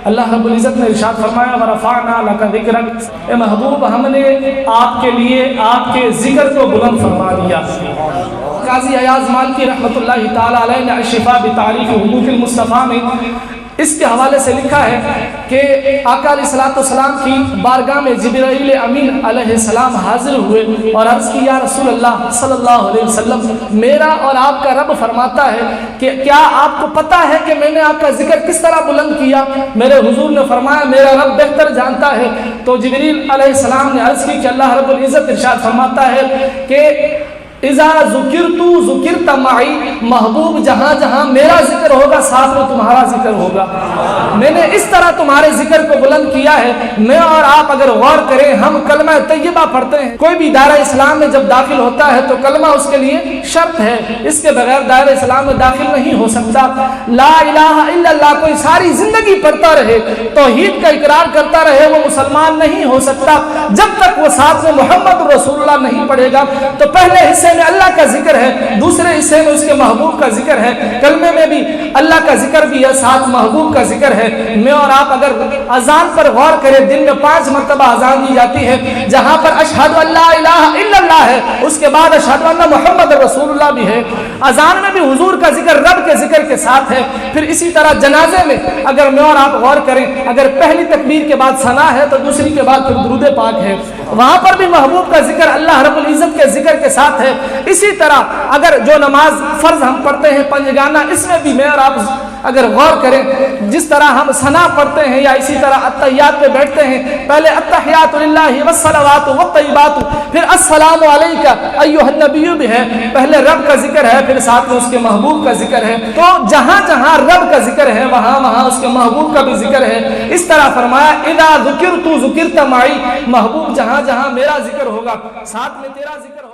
اللہ رب العزت نے ارشاد فرمایا ورفعنالک ذکرک، اے محبوب ہم نے آپ کے لیے آپ کے ذکر کو بلند فرما دیا۔ قاضی ایاز مالکی رحمۃ اللہ تعالی علیہ نے الشفاء بتعریف حقوق المصطفیٰ میں اس کے حوالے سے لکھا ہے کہ آقا علیہ السلام کی بارگاہ میں جبرائیل امین علیہ السلام حاضر ہوئے اور عرض کی یا رسول اللہ صلی اللہ علیہ وسلم، میرا اور آپ کا رب فرماتا ہے کہ کیا آپ کو پتہ ہے کہ میں نے آپ کا ذکر کس طرح بلند کیا؟ میرے حضور نے فرمایا میرا رب بہتر جانتا ہے۔ تو جبریل علیہ السلام نے عرض کی کہ اللہ رب العزت ارشاد فرماتا ہے کہ اذا ذکرت ذکرت معی، محبوب جہاں جہاں میرا ذکر ہوگا ساتھ میں تمہارا ذکر ہوگا۔ میں نے اس طرح تمہارے ذکر کو بلند کیا ہے۔ میں اور آپ اگر غور کریں، ہم کلمہ طیبہ پڑھتے ہیں، کوئی بھی دائرہ اسلام میں جب داخل ہوتا ہے تو کلمہ اس کے لیے شرط ہے، اس کے بغیر دائرہ اسلام میں داخل نہیں ہو سکتا۔ لا الہ الا اللہ کوئی ساری زندگی پڑھتا رہے، توحید کا اقرار کرتا رہے، وہ مسلمان نہیں ہو سکتا جب تک وہ ساتھ میں محمد رسول اللہ نہیں پڑھے گا۔ تو پہلے حصے میں اللہ کا ذکر ہے، دوسرے حصے میں اس کے محبوب کا ذکر ہے، کلمے میں بھی اللہ کا ذکر بھی ہے، ساتھ محبوب کا ذکر ہے۔ میں اور آپ اگر اذان پر غور کریں، دن میں 5 مرتبہ اذان دی جاتی ہے، جہاں پر اشہد ان لا الہ الا اللہ ہے، اس کے بعد اشہد ان محمد رسول اللہ بھی ہے۔ اذان میں بھی حضور کا ذکر رب کے ذکر کے ساتھ ہے۔ پھر اسی طرح جنازے میں اگر میں اور آپ غور کریں، اگر پہلی تکبیر کے بعد ثنا ہے تو دوسری کے بعد پھر درود پاک ہے، وہاں پر بھی محبوب کا ذکر اللہ رب العزت کے ذکر کے ساتھ ہے۔ اسی طرح اگر جو نماز فرض ہم پڑھتے ہیں پنجگانہ، اس میں بھی میں اور آپ اگر غور کریں، جس طرح ہم ثنا پڑھتے ہیں یا اسی طرح التحیات پہ بیٹھتے ہیں، پہلے التحیات للہ والصلوات والطیبات، پھر السلام علیک ایھا النبی بھی ہے، پہلے رب کا ذکر ہے، پھر ساتھ میں اس کے محبوب کا ذکر ہے۔ تو جہاں جہاں رب کا ذکر ہے وہاں وہاں اس کے محبوب کا بھی ذکر ہے۔ اس طرح فرمایا اذا ذکرت ذکرت معی، محبوب جہاں جہاں میرا ذکر ہوگا ساتھ میں تیرا ذکر ہوگا۔